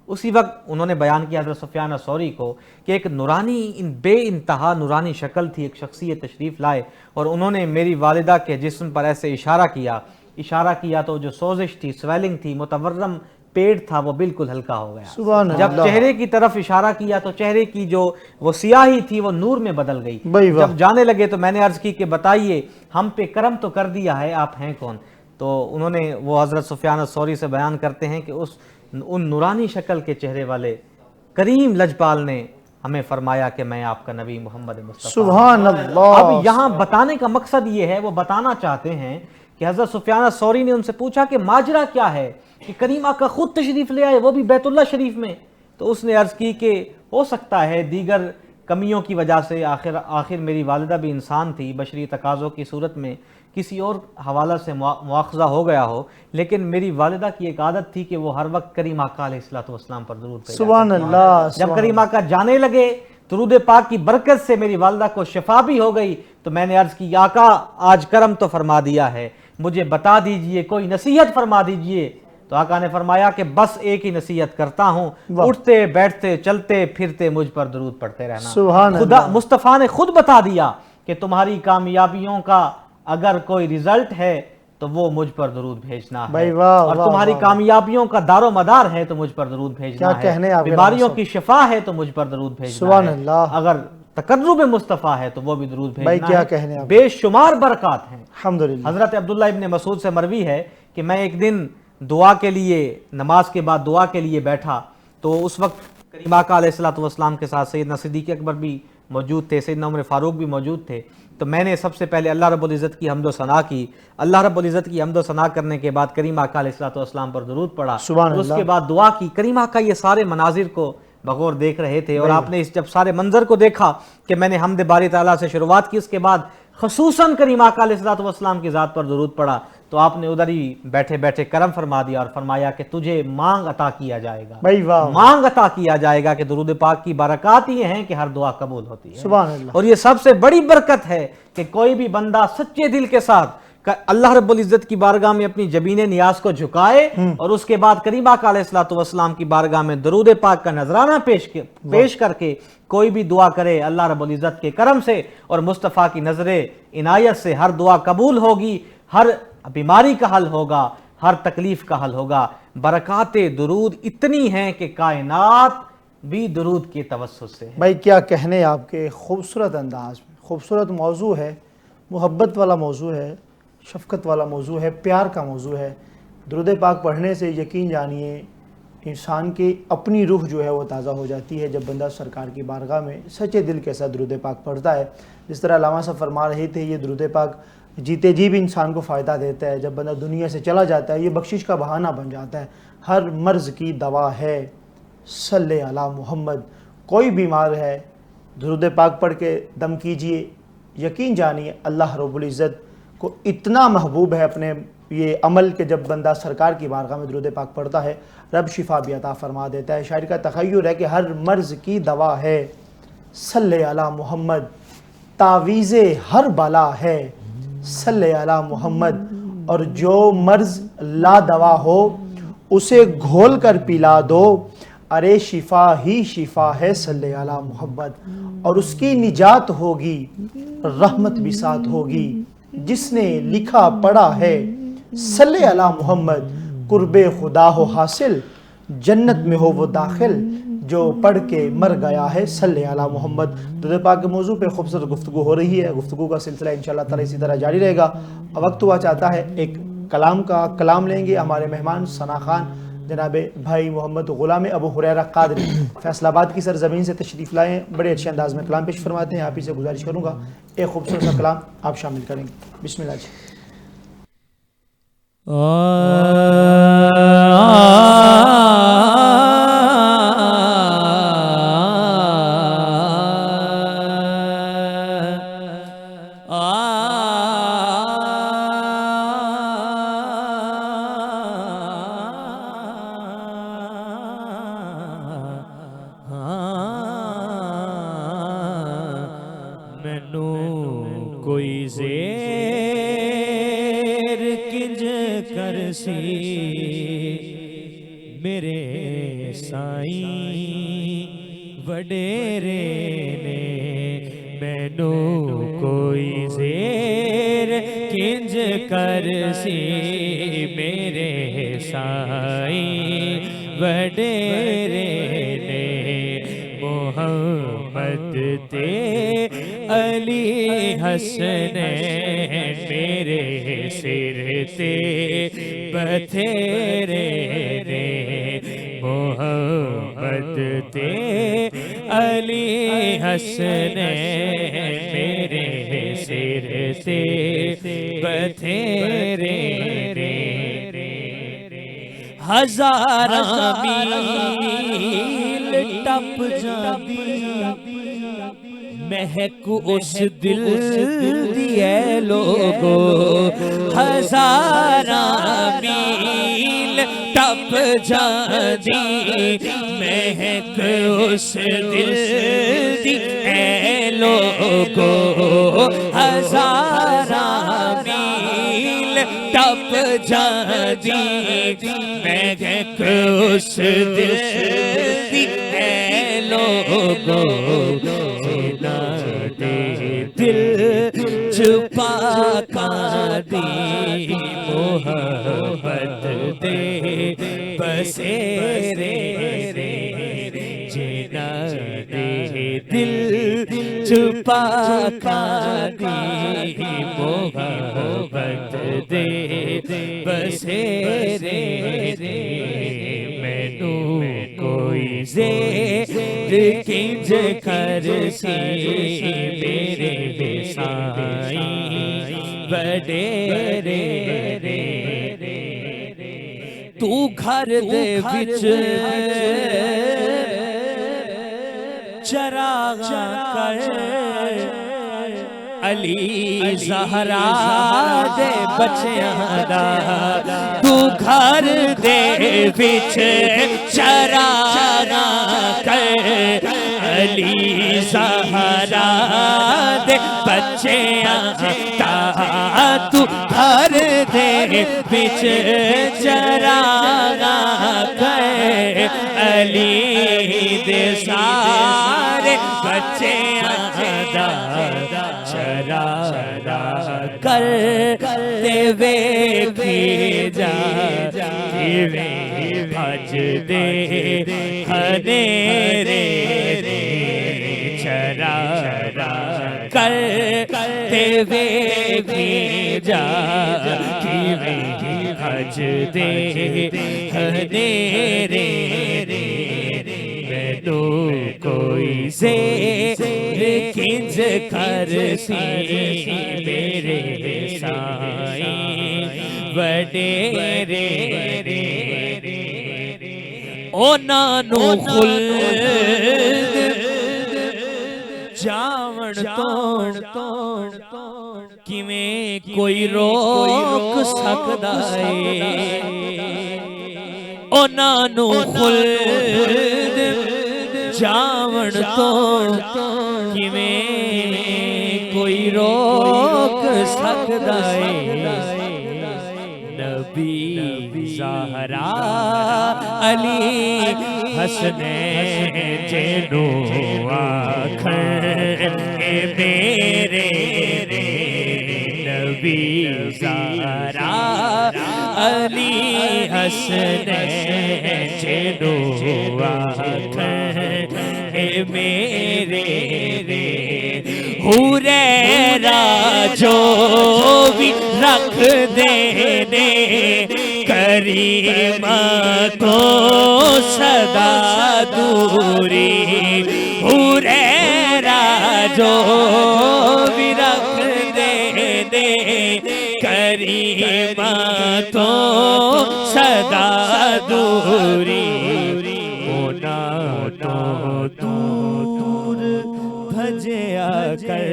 اسی وقت انہوں نے بیان کیا حضرت سفیان الثوری کو کہ ایک نورانی، بے انتہا نورانی شکل تھی، ایک شخصیت تشریف لائے اور انہوں نے میری والدہ کے جسم پر ایسے اشارہ کیا تو جو سوزش تھی، سویلنگ تھی، متورم پیٹ تھا، وہ بالکل ہلکا ہو گیا۔ سبحان جب اللہ۔ چہرے کی طرف اشارہ کیا تو چہرے کی جو وہ سیاہی تھی وہ نور میں بدل گئی۔ بھائی واہ۔ جب جانے لگے تو میں نے عرض کی کہ بتائیے ہم پہ کرم تو کر دیا ہے، آپ ہیں کون؟ تو انہوں نے وہ حضرت سفیان الثوری سے بیان کرتے ہیں کہ ان نورانی شکل کے چہرے والے کریم لجپال نے ہمیں فرمایا کہ میں آپ کا نبی محمد مصطفیٰ۔ سبحان اللہ۔ اب یہاں بتانے کا مقصد یہ ہے، وہ بتانا چاہتے ہیں کہ حضرت سفیان الثوری نے ان سے پوچھا کہ ماجرا کیا ہے کہ کریم آقا خود تشریف لے آئے، وہ بھی بیت اللہ شریف میں؟ تو اس نے عرض کی کہ ہو سکتا ہے دیگر کمیوں کی وجہ سے آخر میری والدہ بھی انسان تھی، بشری تقاضوں کی صورت میں کسی اور حوالہ سے مواخذہ ہو گیا ہو، لیکن میری والدہ کی ایک عادت تھی کہ وہ ہر وقت کریم آقا علیہ الصلوۃ والسلام پر درود بھیجا۔ سبحان اللہ۔ جب کریم آقا جانے لگے، درود پاک کی برکت سے میری والدہ کو شفا بھی ہو گئی، تو میں نے عرض کی آقا آج کرم تو فرما دیا ہے، مجھے بتا دیجئے، کوئی نصیحت فرما دیجئے۔ تو آقا نے فرمایا کہ بس ایک ہی نصیحت کرتا ہوں، اٹھتے بیٹھتے چلتے پھرتے مجھ پر درود پڑھتے رہنا۔ سبحان خدا مصطفیٰ نے خود بتا دیا کہ تمہاری کامیابیوں کا اگر کوئی رزلٹ ہے تو وہ مجھ پر درود بھیجنا ہے، اور تمہاری کامیابیوں کا دار و مدار ہے تو مجھ پر درود بھیجنا ہے، بیماریوں کی شفا ہے تو مجھ پر درود بھیجنا ہے، اگر تقرب مصطفیٰ ہے تو وہ بھی درود بھیجنا ہے، بے شمار برکات ہیں۔ الحمدللہ۔ حضرت عبداللہ ابن مسعود سے مروی ہے کہ میں ایک دن دعا کے لیے، نماز کے بعد دعا کے لیے بیٹھا تو اس وقت کریم آقا علیہ الصلوۃ والسلام کے ساتھ سیدنا صدیق اکبر بھی موجود تھے، سیدنا عمر فاروق بھی موجود تھے۔ تو میں نے سب سے پہلے اللہ رب العزت کی حمد و ثنا کی، اللہ رب العزت کی حمد و ثنا کرنے کے بعد کریم آقا علیہ الصلوۃ والسلام پر درود پڑھا، اس کے بعد دعا کی۔ کریم آقا یہ سارے مناظر کو بغور دیکھ رہے تھے، اور آپ نے جب سارے منظر کو دیکھا کہ میں نے حمد باری تعالیٰ سے شروعات کی، اس کے بعد خصوصاً کریم آقا علیہ الصلوۃ والسلام کی ذات پر درود پڑھا، تو آپ نے ادھر ہی بیٹھے بیٹھے کرم فرما دیا اور فرمایا کہ تجھے مانگ عطا کیا جائے گا، مانگ عطا کیا جائے گا، کہ درود پاک کی برکات یہ ہیں کہ ہر دعا قبول ہوتی ہے۔ سبحان اللہ۔ اور یہ سب سے بڑی برکت ہے کہ کوئی بھی بندہ سچے دل کے ساتھ اللہ رب العزت کی بارگاہ میں اپنی جبین نیاز کو جھکائے اور اس کے بعد کریم آقا علیہ الصلوۃ والسلام کی بارگاہ میں درود پاک کا نذرانہ پیش کر کے کوئی بھی دعا کرے، اللہ رب العزت کے کرم سے اور مصطفیٰ کی نظر عنایت سے ہر دعا قبول ہوگی، ہر بیماری کا حل ہوگا، ہر تکلیف کا حل ہوگا۔ برکات درود اتنی ہیں کہ کائنات بھی درود کے توسط سے ہے۔ بھائی کیا کہنے آپ کے خوبصورت انداز میں، خوبصورت موضوع ہے، محبت والا موضوع ہے، شفقت والا موضوع ہے، پیار کا موضوع ہے۔ درود پاک پڑھنے سے یقین جانیے انسان کی اپنی روح جو ہے وہ تازہ ہو جاتی ہے جب بندہ سرکار کی بارگاہ میں سچے دل کے ساتھ درود پاک پڑھتا ہے۔ جس طرح علامہ صاحب فرما رہے تھے، یہ درود پاک جیتے جی بھی انسان کو فائدہ دیتا ہے، جب بندہ دنیا سے چلا جاتا ہے یہ بخشش کا بہانہ بن جاتا ہے۔ ہر مرض کی دوا ہے، صلی علی محمد، کوئی بیمار ہے درود پاک پڑھ کے دم کیجئے، یقین جانیے اللہ رب العزت کو اتنا محبوب ہے اپنے یہ عمل کہ جب بندہ سرکار کی بارگاہ میں درود پاک پڑھتا ہے رب شفا بھی عطا فرما دیتا ہے۔ شاعر کا تخیل ہے کہ ہر مرض کی دوا ہے صلی علی محمد، تعویذ ہر بلا ہے صلی علی محمد، اور جو مرض لا دوا ہو اسے گھول کر پلا دو، ارے شفا ہی شفا ہے صلی علی محمد، اور اس کی نجات ہوگی رحمت بھی ساتھ ہوگی۔ جس نے لکھا پڑھا ہے صلی علی محمد، قرب خدا ہو حاصل جنت میں ہو وہ داخل، جو پڑھ کے مر گیا ہے صلی علی محمد۔ درود پاک کے موضوع پہ خوبصورت گفتگو ہو رہی ہے، گفتگو کا سلسلہ انشاءاللہ تعالی اسی طرح جاری رہے گا۔ وقت ہوا چاہتا ہے ایک کلام لیں گے ہمارے مہمان ثنا خان جناب بھائی محمد غلام ابو ہریرہ قادری فیصل آباد کی سرزمین سے تشریف لائے، بڑے اچھے انداز میں کلام پیش فرماتے ہیں۔ آپ ہی سے گزارش کروں گا ایک خوبصورت سا کلام آپ شامل کریں گے، بسم اللہ جی۔ مینوں کوئی زیر کنج کرسی میرے سائیں وڈیرے نے، مینوں کوئی زیر کنج کرسی میرے سائیں وڈیرے نے، محمد تے علی حسن میرے سر تے بتھیرے نے، محمد تے علی حسن میرے سر تے بتھیرے نے، ہزاراں میل ٹپ جاندی مہک اس دل دی اے لوگو، ہزاراں میل ٹپ جاندی مہک اس دل دی اے لوگو، ہزاراں میل ٹپ جاندی مہک اس دل دی اے لوگو، دل چھپا کا دی محبت دے بسیرے رے، جنا دے دل چھپا کا دی محبت دے بسیرے رے، مینوں کوئی زیر کنج کرسی میرے سائیں وڈیرے رے، تو گھر دے وچ چراغ کر علی زہرا دے بچیاں دا، تو گھر دے وچ چراغ کر علی زہرا دے بچیاں دا، تو گھر دے وچ چراغ کر علی دے سارے بچیاں دا، چراغ کر تے ویکھی جا کیویں بھج دے ہنیرے رے، چراغ کر تے ویکھی جا کیویں بھج دے ہنیرے رے، مینوں کوئی زیر کنج کرسی میرے سائیں وڈیرے رے، ਉਹਨਾਂ ਨੂੰ ਖੁਲਦ ਜਾਵਣ ਤੋਂ ਕਿਵੇਂ ਕੋਈ ਰੋਕ ਸਕਦਾ ਏ ਉਹਨਾਂ ਨੂੰ ਖੁਲਦ ਜਾਵਣ ਤੋਂ ਕਿਵੇਂ ਕੋਈ ਰੋਕ ਸਕਦਾ ਏ نبی زہرا علی حسنین جنو آکھن اے میرے نبی زہرا علی حسنین جنو آکھن اے میرے حریرہ جو بھی رکھ دینے کریم تو صدا دوری حریرہ جو بھی رکھ دینے کریم تو صدا دوری ہونا تو دور بھجیا کر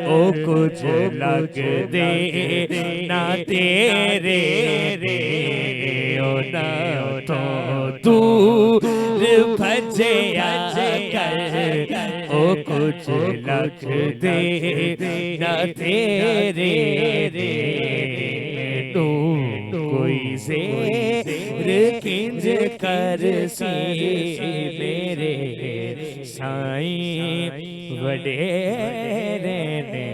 او کچھ لگ دے نہ تیرے او نہ تو دور بھجیا کر او کچھ لگ دے نہ تیرے تو کوئی زیر کنج کر سی میرے سائیں وڈیرے نے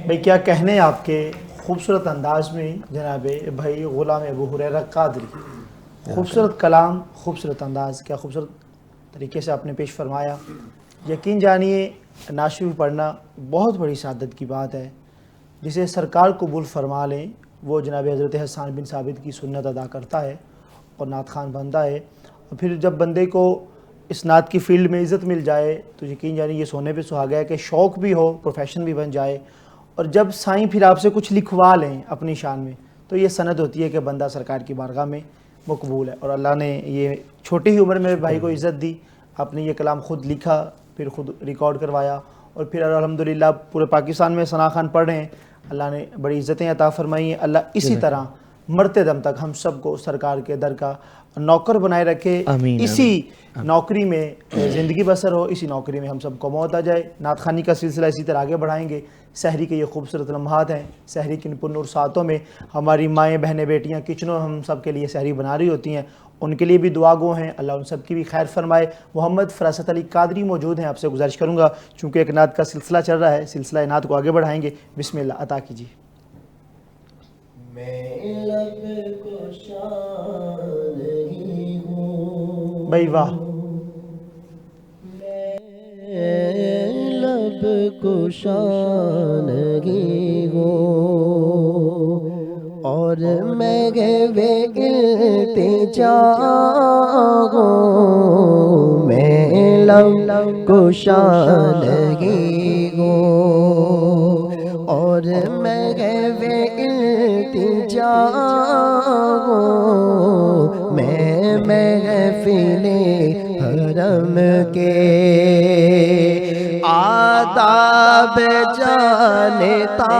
بھئی کیا کہنے آپ کے خوبصورت انداز میں جناب بھائی غلام ابو ہریرہ قادری، خوبصورت کلام، خوبصورت انداز، کیا خوبصورت طریقے سے آپ نے پیش فرمایا۔ یقین جانیے نعت شریف پڑھنا بہت بڑی سعادت کی بات ہے، جسے سرکار قبول فرما لیں وہ جناب حضرت حسان بن ثابت کی سنت ادا کرتا ہے اور نعت خوان بنتا ہے، اور پھر جب بندے کو اس نعت کی فیلڈ میں عزت مل جائے تو یقین جانیے یہ سونے پہ سہاگا ہے کہ شوق بھی ہو، پروفیشن بھی بن جائے، اور جب سائیں پھر آپ سے کچھ لکھوا لیں اپنی شان میں تو یہ سند ہوتی ہے کہ بندہ سرکار کی بارگاہ میں مقبول ہے۔ اور اللہ نے یہ چھوٹی ہی عمر میں بھائی کو عزت دی، آپ نے یہ کلام خود لکھا، پھر خود ریکارڈ کروایا، اور پھر الحمدللہ پورے پاکستان میں ثنا خوان پڑھ رہے ہیں۔ اللہ نے بڑی عزتیں عطا فرمائی ہیں۔ اللہ اسی طرح مرتے دم تک ہم سب کو سرکار کے در کا نوکر بنائے رکھے، اسی نوکری میں زندگی بسر ہو، اسی نوکری میں ہم سب کو موت آ جائے۔ نعت خوانی کا سلسلہ اسی طرح آگے بڑھائیں گے۔ سحری کے یہ خوبصورت لمحات ہیں، سحری کی پرنور ساعتوں میں ہماری مائیں بہنیں بیٹیاں کچنوں ہم سب کے لیے سحری بنا رہی ہوتی ہیں، ان کے لیے بھی دعا گو ہیں، اللہ ان سب کی بھی خیر فرمائے۔ محمد فراست علی قادری موجود ہیں، آپ سے گزارش کروں گا چونکہ ایک نعت کا سلسلہ چل رہا ہے، سلسلہ نعت کو آگے بڑھائیں گے۔ بسم اللہ عطا کیجیے۔ میں لب کو شان ہی ہوں، بھائی واہ، میں لب کو شان ہی ہوں، اور میں بے التجا ہوں، میں لب کو شان ہی ہوں، اور میں بے التجا ہوں، میں محفل حرم کے آداب جانتا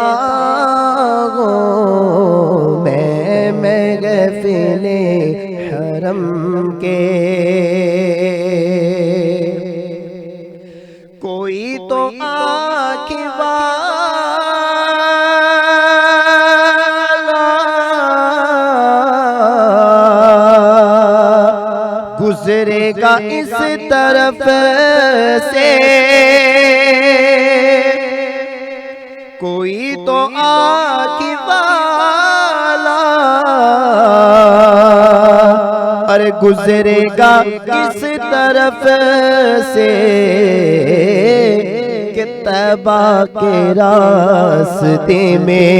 ہوں، میں محفل حرم کے کوئی تو آنکھ گزرے گا اس طرف سے، کوئی تو آنکھ والا ارے گزرے گا اس طرف سے کہ طیبہ کے راستے میں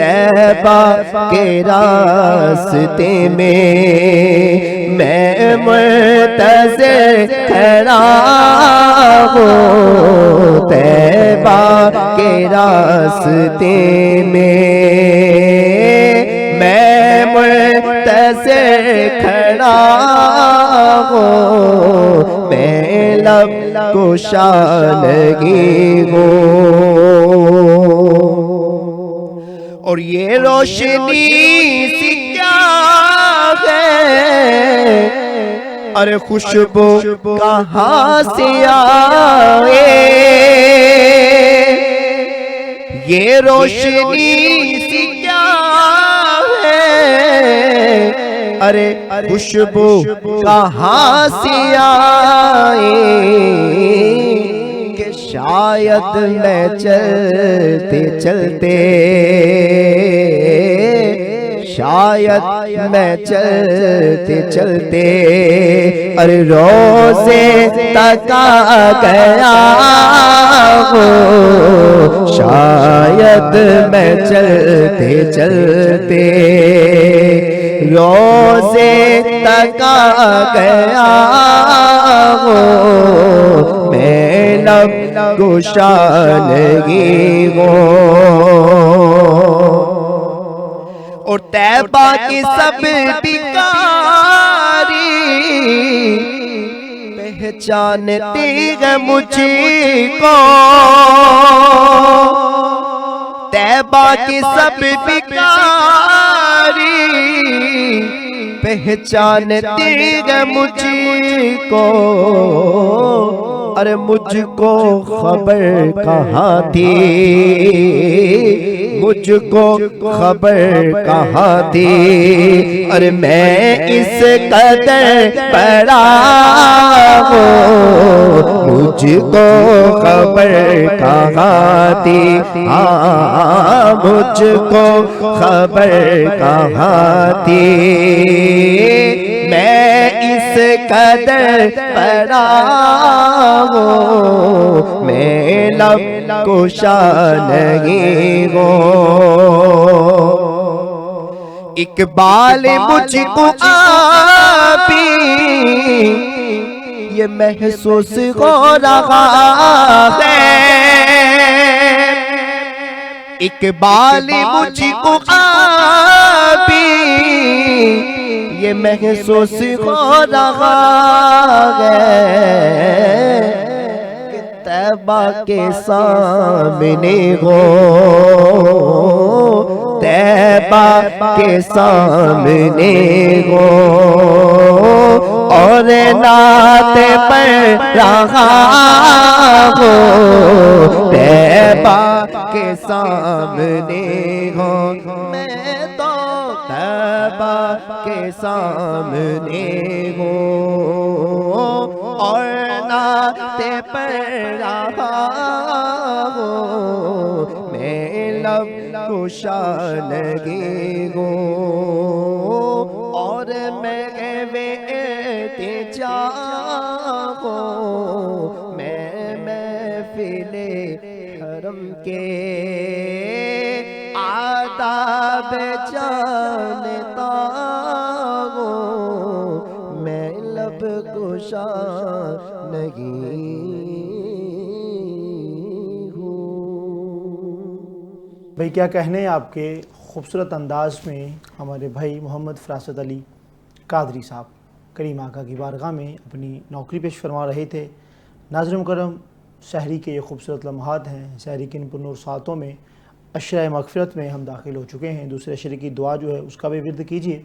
طیبہ کے راستے میں میں منتظر کھڑا ہوں طیبہ کے راستے میں میں منتظر کھڑا ہوں میں لب کشادگی ہوں اور یہ روشنی سی کیا ہے ارے خوشبو کہاں سے آئے یہ روشنی سی کیا ہے ارے خوشبو کہاں سے آئے کہ شاید میں چلتے چلتے شاید میں چلتے چلتے ارے روزے تک آ گیا ہوں شاید میں چلتے چلتے روزے تک آ گیا ہوں میں لب کشادگی ہوں اور طیبہ کی سب بیکاری پہچانتی ہے مجھ کو طیبہ کی سب بیکاری پہچانتی ہے مجھ کو ارے مجھ کو خبر کہاں تھی مجھ کو خبر کہاں تھی ارے میں اس قدر بڑا ہوں مجھ کو خبر کہاں تھی ہاں مجھ کو خبر کہاں تھی میں اس قدر بڑا ہوں میں لب کشادگی ہوں اقبال مجھ کو آبی یہ محسوس ہو رہا ہے اقبال مجھ کو آبی یہ محسوس ہو رہا ہے کہ طیبہ کے سامنے ہو طیبہ کے سامنے ہو اور نعت پڑھ رہا ہو طیبہ کے سامنے ہو میں تو طیبہ کے سامنے ہوں اور نعت پڑھ رہا ہوں میں لب کشادگی ہوں اور میں ہوں میں محفل حرم کے آداب جانتا ہوں میں لب کشادگی ہوں بھائی کیا کہنے آپ کے خوبصورت انداز میں ہمارے بھائی محمد فراست علی قادری صاحب کریم آقا کی بارگاہ میں اپنی نوکری پیش فرما رہے تھے. ناظرین مکرم سحری کے یہ خوبصورت لمحات ہیں. سحری کے ان پرنور ساعتوں میں عشرہ مغفرت میں ہم داخل ہو چکے ہیں. دوسرے عشرے کی دعا جو ہے اس کا بھی ورد کیجیے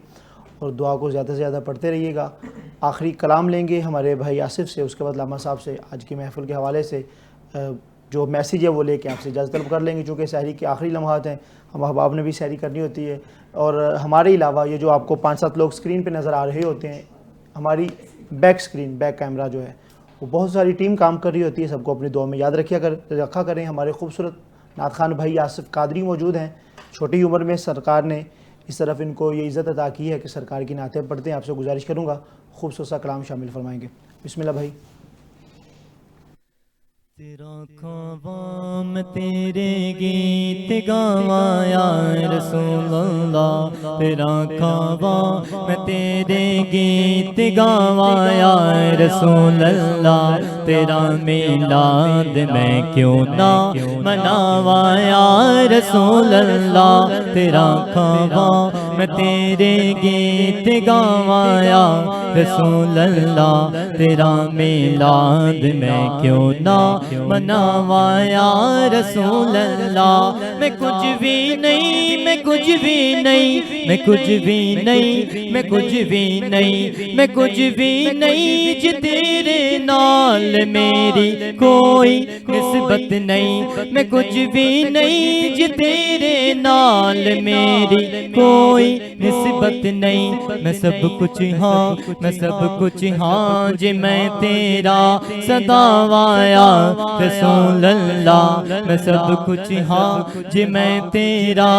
اور دعا کو زیادہ سے زیادہ پڑھتے رہیے گا. آخری کلام لیں گے ہمارے بھائی آصف سے, اس کے بعد لاما صاحب سے آج کی محفل کے حوالے سے جو میسیج ہے وہ لے کے آپ سے اجازت طلب کر لیں گے, چونکہ سحری کے آخری لمحات ہیں. ہم احباب نے بھی سحری کرنی ہوتی ہے اور ہمارے علاوہ یہ جو آپ کو 5-7 لوگ اسکرین پہ نظر آ رہے ہوتے ہیں, ہماری بیک اسکرین بیک کیمرہ جو ہے وہ بہت ساری ٹیم کام کر رہی ہوتی ہے. سب کو اپنی دعا میں یاد رکھا کریں. ہمارے خوبصورت نعت خوان بھائی آصف قادری موجود ہیں. چھوٹی عمر میں سرکار نے اس طرف ان کو یہ عزت عطا کی ہے کہ سرکار کی نعتیں پڑھتے ہیں. آپ سے گزارش کروں گا خوبصورت سا کلام شامل فرمائیں گے. بسم اللہ بھائی. تیرا کھاواں میں تیرے گیت گاواں یا رسول اللہ، تیرا کھاواں میں تیرے گیت گاواں یا رسول اللہ، تیرا میلاد میں کیوں نہ مناواں یا رسول اللہ، تیرا کھاواں میں تیرے گیت گاواں یا رسول اللہ، تیرا میلاد میں کیوں نہ مناواں یا رسول اللہ۔ میں کچھ بھی نہیں، میں کچھ بھی نہیں، میں کچھ بھی نہیں، میں کچھ بھی نہیں، میں کچھ بھی نہیں جی تیرے نال میری کوئی نسبت نہیں، میں کچھ بھی نہیں جی تیرے نال میری کوئی نسبت نہیں، میں سب کچھ ہاں، میں سب کچھ ہاں جی میں تیرا صداواں یا رسول اللہ، میں سب کچھ ہاں جی میں تیرا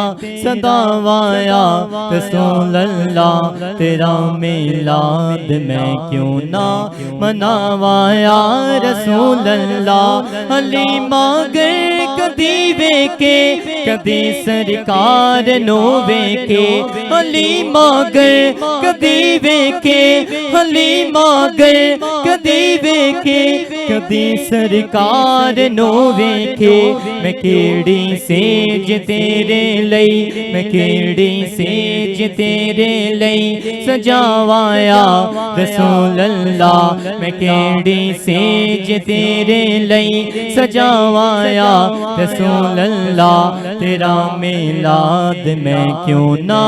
صداواں یا رسول اللہ، تیرا میلاد میں کیوں نہ مناواں یا رسول اللہ۔ حلیمہ گر کدی ویکھے کدی سرکار نو ویکھے، حلیمہ گر کدی ویکھے، حلیمہ گر کدی ویکھے کدی سرکار نو ویکھے، میں کیڑی سیج تیرے لئی، میں کیڑی سیج تیرے لئی سجاواں یا رسول اللہ، میں کیڑی سیج تیرے لئی سجاواں یا رسول اللہ، تیرا میلاد میں کیوں نہ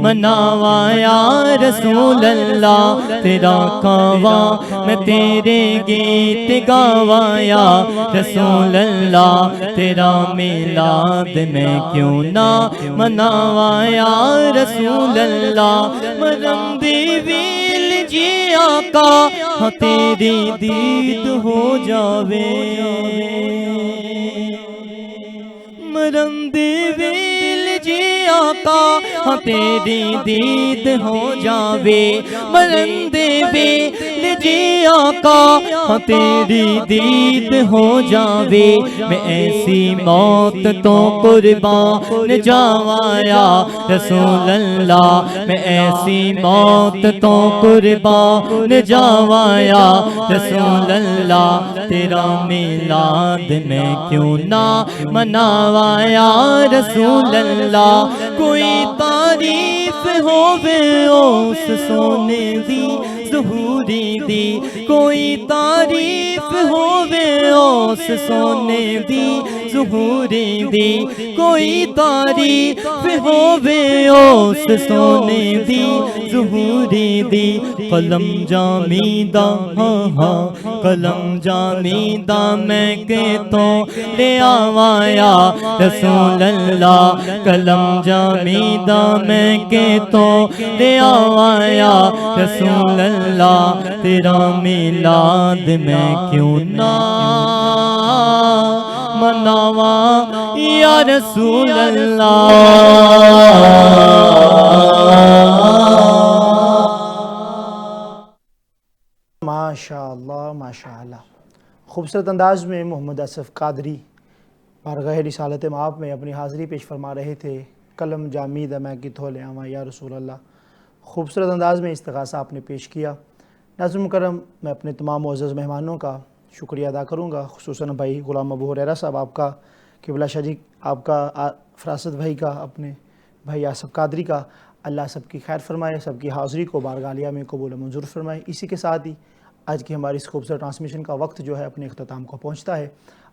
مناواں یا رسول اللہ، تیرا کھاواں میں تیرے گیت گاواں یا رسول اللہ، تیرا میلاد میں کیوں نہ مناواں یا رسول اللہ۔ مرم دی ویل جی آقا ہاں تیری دید ہو جاوے، مرم دی ویل جی آقا ہاں تیری دید ہو جاوے، مرم دی ویل جی آقا ہاں تیری دید ہو جاوے، میں ایسی موت تو قربان جاواں یا رسول اللہ، میں ایسی موت تو قربان جاواں یا رسول اللہ، تیرا میلاد میں کیوں نہ مناواں یا رسول اللہ۔ کوئی تعریف ہووے اس سونے دی ظہوری دی، کوئی تعریف ہووے اس سونے دی ظہوری دی، کوئی تعریف ہووے اس سونے دی ظہوری دی، قلم جامیدہ ہاں ہاں قلم جامیدہ میں کہ تو لے آواں یا رسول اللہ، قلم جامیدہ میں کہ تو لے آواں یا رسول اللہ، تیرا میلاد میں کیوں نہ مناواں یا رسول اللہ۔ ماشاء اللہ ماشاء اللہ، خوبصورت انداز میں محمد اصف قادری بارگاہ رسالت مآب میں اپنی حاضری پیش فرما رہے تھے۔ قلم جامید میں کتھوں لے آواں یا رسول اللہ، خوبصورت انداز میں استغاثہ آپ نے پیش کیا۔ ناظرین مکرم، میں اپنے تمام معزز مہمانوں کا شکریہ ادا کروں گا، خصوصاً بھائی غلام ابو ہریرہ صاحب آپ کا، قبلہ شاہ جی آپ کا، فراست بھائی کا، اپنے بھائی آصف قادری کا، اللہ سب کی خیر فرمائے، سب کی حاضری کو بارگاہ عالیہ میں قبول و منظور فرمائے۔ اسی کے ساتھ ہی آج کی ہماری اس خوبصورت ٹرانسمیشن کا وقت جو ہے اپنے اختتام کو پہنچتا ہے۔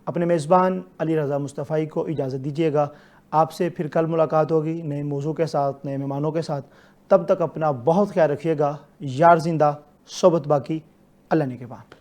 اپنے میزبان علی رضا مصطفی کو اجازت دیجیے گا، آپ سے پھر کل ملاقات ہوگی نئے موضوع کے ساتھ، نئے مہمانوں کے ساتھ۔ تب تک اپنا بہت خیال رکھیے گا، یار زندہ صحبت باقی، اللہ نگہبان۔